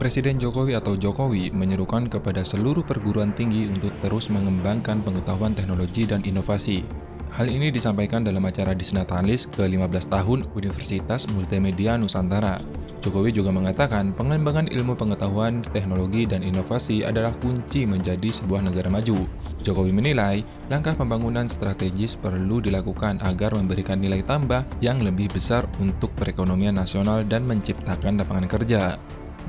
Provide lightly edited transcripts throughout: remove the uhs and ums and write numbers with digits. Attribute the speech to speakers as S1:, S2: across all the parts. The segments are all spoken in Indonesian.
S1: Presiden Jokowi atau Jokowi menyerukan kepada seluruh perguruan tinggi untuk terus mengembangkan pengetahuan teknologi dan inovasi. Hal ini disampaikan dalam acara Disnatalis ke-15 tahun Universitas Multimedia Nusantara. Jokowi juga mengatakan pengembangan ilmu pengetahuan, teknologi, dan inovasi adalah kunci menjadi sebuah negara maju. Jokowi menilai langkah pembangunan strategis perlu dilakukan agar memberikan nilai tambah yang lebih besar untuk perekonomian nasional dan menciptakan lapangan kerja.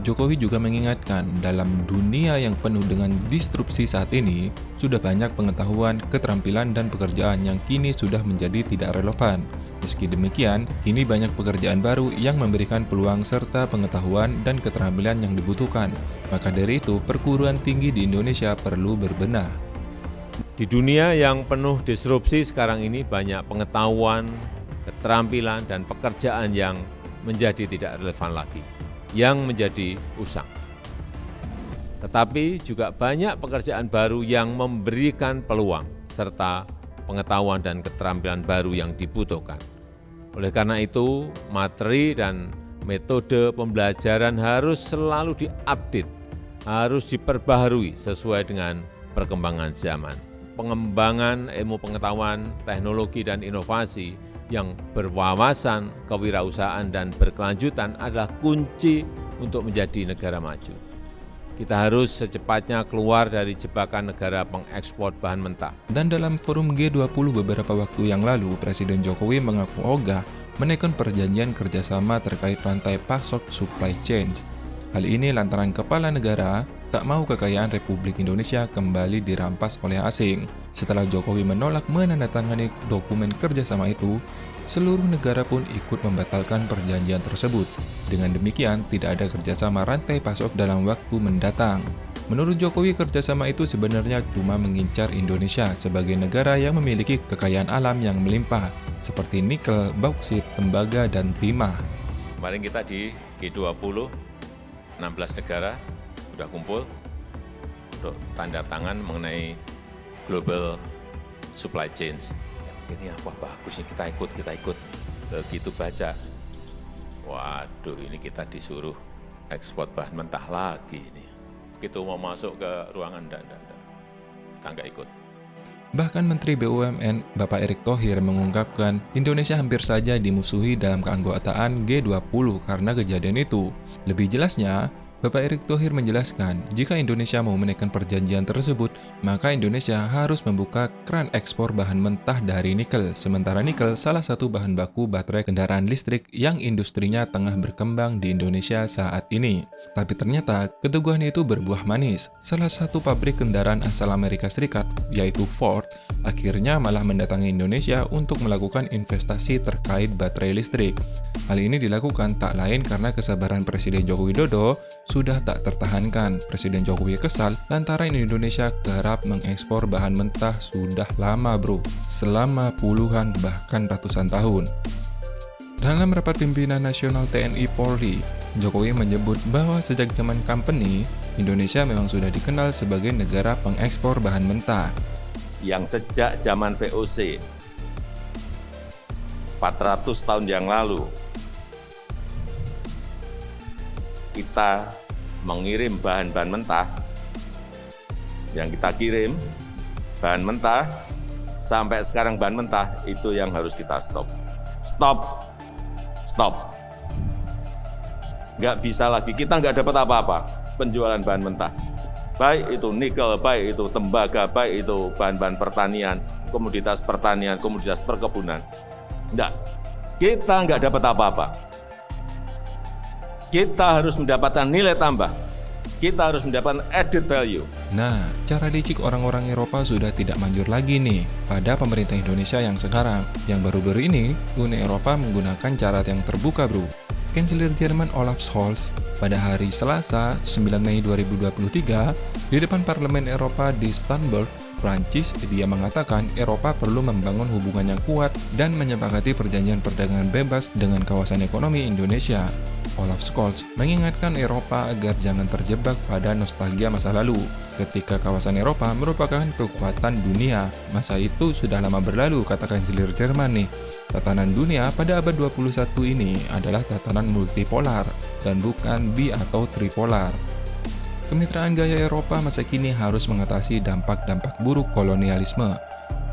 S1: Jokowi juga mengingatkan, dalam dunia yang penuh dengan disrupsi saat ini, sudah banyak pengetahuan, keterampilan, dan pekerjaan yang kini sudah menjadi tidak relevan. Meski demikian, kini banyak pekerjaan baru yang memberikan peluang serta pengetahuan dan keterampilan yang dibutuhkan. Maka dari itu, perguruan tinggi di Indonesia perlu berbenah.
S2: Di dunia yang penuh disrupsi sekarang ini banyak pengetahuan, keterampilan, dan pekerjaan yang menjadi tidak relevan lagi, yang menjadi usang. Tetapi juga banyak pekerjaan baru yang memberikan peluang serta pengetahuan dan keterampilan baru yang dibutuhkan. Oleh karena itu, materi dan metode pembelajaran harus selalu diupdate, harus diperbaharui sesuai dengan perkembangan zaman. Pengembangan ilmu pengetahuan, teknologi, dan inovasi yang berwawasan, kewirausahaan, dan berkelanjutan adalah kunci untuk menjadi negara maju. Kita harus secepatnya keluar dari jebakan negara pengekspor bahan mentah.
S1: Dan dalam forum G20 beberapa waktu yang lalu, Presiden Jokowi mengaku ogah menaikkan perjanjian kerjasama terkait rantai pasok supply chain. Hal ini lantaran kepala negara tak mau kekayaan Republik Indonesia kembali dirampas oleh asing. Setelah Jokowi menolak menandatangani dokumen kerjasama itu, seluruh negara pun ikut membatalkan perjanjian tersebut. Dengan demikian, tidak ada kerjasama rantai pasok dalam waktu mendatang. Menurut Jokowi, kerjasama itu sebenarnya cuma mengincar Indonesia sebagai negara yang memiliki kekayaan alam yang melimpah, seperti nikel, bauksit, tembaga, dan timah.
S2: Kemarin kita di G20, 16 negara sudah kumpul untuk tanda tangan mengenai global supply chains. Ini apa bagus nih, kita ikut. Begitu baca, waduh ini kita disuruh ekspor bahan mentah lagi ini. Begitu mau masuk ke ruangan, kita nggak ikut.
S1: Bahkan Menteri BUMN Bapak Erick Thohir mengungkapkan Indonesia hampir saja dimusuhi dalam keanggotaan G20 karena kejadian itu. Lebih jelasnya, Bapak Erick Thohir menjelaskan, jika Indonesia mau menaikkan perjanjian tersebut, maka Indonesia harus membuka keran ekspor bahan mentah dari nikel. Sementara nikel salah satu bahan baku baterai kendaraan listrik yang industrinya tengah berkembang di Indonesia saat ini. Tapi ternyata keteguhan itu berbuah manis. Salah satu pabrik kendaraan asal Amerika Serikat, yaitu Ford, akhirnya malah mendatangi Indonesia untuk melakukan investasi terkait baterai listrik. Hal ini dilakukan tak lain karena kesabaran Presiden Joko Widodo sudah tak tertahankan. Presiden Jokowi kesal lantaran Indonesia kerap mengekspor bahan mentah sudah lama selama puluhan bahkan ratusan tahun. Dalam rapat pimpinan nasional TNI Polri, Jokowi menyebut bahwa sejak zaman company, Indonesia memang sudah dikenal sebagai negara pengekspor bahan mentah.
S3: Yang sejak zaman VOC, 400 tahun yang lalu, kita mengirim bahan-bahan mentah, yang kita kirim bahan mentah, sampai sekarang bahan mentah itu yang harus kita stop. Nggak bisa lagi, kita nggak dapat apa-apa penjualan bahan mentah. Baik itu nikel, baik itu tembaga, baik itu bahan-bahan pertanian, komoditas perkebunan. Nggak, kita nggak dapat apa-apa. Kita harus mendapatkan nilai tambah. Kita harus mendapatkan added value.
S1: Nah, cara licik orang-orang Eropa sudah tidak manjur lagi nih pada pemerintah Indonesia yang sekarang. Yang baru-baru ini, Uni Eropa menggunakan cara yang terbuka, Kanselir Jerman Olaf Scholz pada hari Selasa 9 Mei 2023 di depan Parlemen Eropa di Strasbourg, Prancis, dia mengatakan Eropa perlu membangun hubungan yang kuat dan menyepakati perjanjian perdagangan bebas dengan kawasan ekonomi Indonesia. Olaf Scholz, mengingatkan Eropa agar jangan terjebak pada nostalgia masa lalu. Ketika kawasan Eropa merupakan kekuatan dunia, masa itu sudah lama berlalu, kata Kanselir Jerman nih. Tatanan dunia pada abad 21 ini adalah tatanan multipolar dan bukan bi- atau tripolar. Kemitraan gaya Eropa masa kini harus mengatasi dampak-dampak buruk kolonialisme,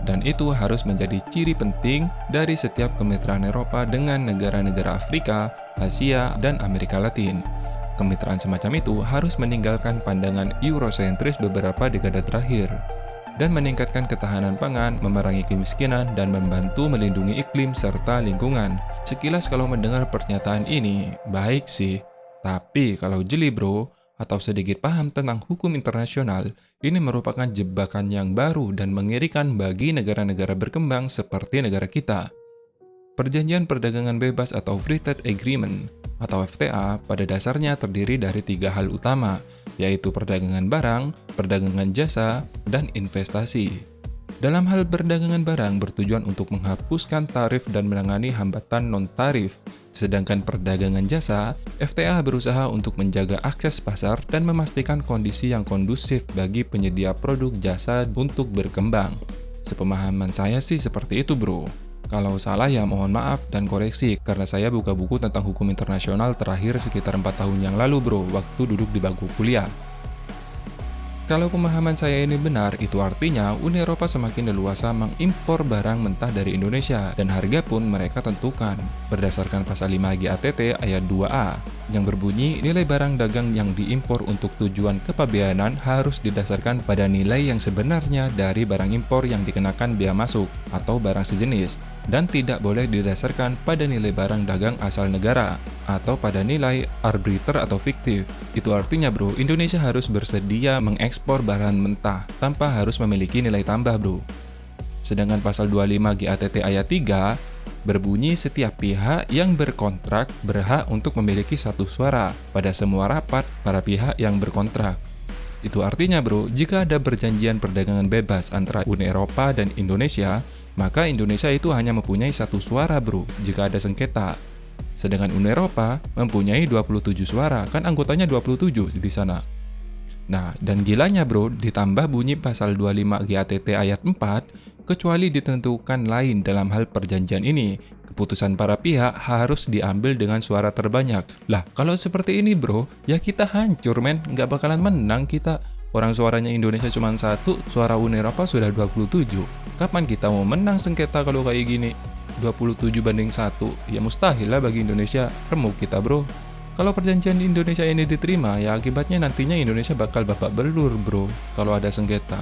S1: dan itu harus menjadi ciri penting dari setiap kemitraan Eropa dengan negara-negara Afrika, Asia, dan Amerika Latin. Kemitraan semacam itu harus meninggalkan pandangan Eurosentris beberapa dekade terakhir dan meningkatkan ketahanan pangan, memerangi kemiskinan, dan membantu melindungi iklim serta lingkungan. Sekilas kalau mendengar pernyataan ini, baik sih, tapi kalau jeli bro, atau sedikit paham tentang hukum internasional, ini merupakan jebakan yang baru dan mengerikan bagi negara-negara berkembang seperti negara kita. Perjanjian Perdagangan Bebas atau Free Trade Agreement atau FTA pada dasarnya terdiri dari 3 hal utama, yaitu perdagangan barang, perdagangan jasa, dan investasi. Dalam hal perdagangan barang bertujuan untuk menghapuskan tarif dan menangani hambatan non-tarif, sedangkan perdagangan jasa, FTA berusaha untuk menjaga akses pasar dan memastikan kondisi yang kondusif bagi penyedia produk jasa untuk berkembang. Sepemahaman saya sih seperti itu bro. Kalau salah ya mohon maaf dan koreksi, karena saya buka buku tentang hukum internasional terakhir sekitar 4 tahun yang lalu bro, waktu duduk di bangku kuliah. Kalau pemahaman saya ini benar, itu artinya Uni Eropa semakin leluasa mengimpor barang mentah dari Indonesia dan harga pun mereka tentukan berdasarkan pasal 5 GATT ayat 2A yang berbunyi nilai barang dagang yang diimpor untuk tujuan kepabeanan harus didasarkan pada nilai yang sebenarnya dari barang impor yang dikenakan bea masuk atau barang sejenis dan tidak boleh didasarkan pada nilai barang dagang asal negara atau pada nilai arbiter atau fiktif. Itu artinya bro, Indonesia harus bersedia mengekspor barang mentah tanpa harus memiliki nilai tambah bro. Sedangkan pasal 25 GATT ayat 3 berbunyi setiap pihak yang berkontrak berhak untuk memiliki satu suara pada semua rapat para pihak yang berkontrak. Itu artinya bro, jika ada perjanjian perdagangan bebas antara Uni Eropa dan Indonesia, maka Indonesia itu hanya mempunyai satu suara bro jika ada sengketa. Sedangkan Uni Eropa mempunyai 27 suara, kan anggotanya 27 di sana. Nah, dan gilanya bro, ditambah bunyi pasal 25 GATT ayat 4, kecuali ditentukan lain dalam hal perjanjian ini, keputusan para pihak harus diambil dengan suara terbanyak. Lah, kalau seperti ini bro, ya kita hancur men, nggak bakalan menang kita. Orang suaranya Indonesia cuma 1, suara Uni Eropa sudah 27. Kapan kita mau menang sengketa kalau kayak gini? 27 banding 1, ya mustahil lah bagi Indonesia, remuk kita bro. Kalau perjanjian di Indonesia ini diterima, ya akibatnya nantinya Indonesia bakal babak belur bro, kalau ada sengketa.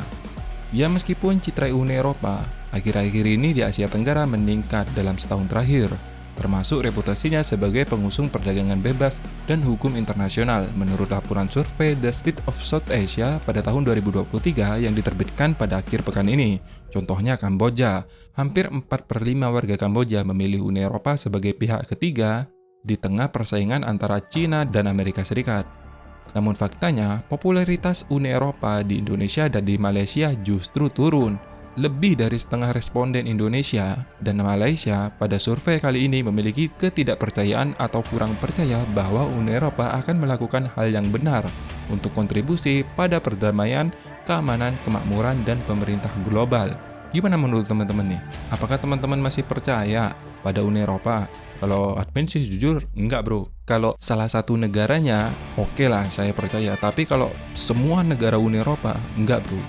S1: Ya meskipun citra Uni Eropa akhir-akhir ini di Asia Tenggara meningkat dalam setahun terakhir, termasuk reputasinya sebagai pengusung perdagangan bebas dan hukum internasional menurut laporan survei The State of South Asia pada tahun 2023 yang diterbitkan pada akhir pekan ini. Contohnya Kamboja, hampir 4/5 warga Kamboja memilih Uni Eropa sebagai pihak ketiga di tengah persaingan antara China dan Amerika Serikat. Namun faktanya, popularitas Uni Eropa di Indonesia dan di Malaysia justru turun. Lebih dari setengah responden Indonesia dan Malaysia pada survei kali ini memiliki ketidakpercayaan atau kurang percaya bahwa Uni Eropa akan melakukan hal yang benar untuk kontribusi pada perdamaian, keamanan, kemakmuran, dan pemerintah global. Gimana menurut teman-teman nih? Apakah teman-teman masih percaya pada Uni Eropa? Kalau admin sih jujur enggak bro. Kalau salah satu negaranya oke lah saya percaya. Tapi kalau semua negara Uni Eropa enggak bro.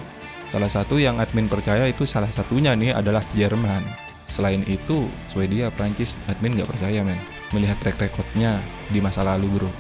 S1: Salah satu yang admin percaya itu salah satunya nih adalah Jerman. Selain itu Swedia, Prancis admin nggak percaya men. Melihat track recordnya di masa lalu bro.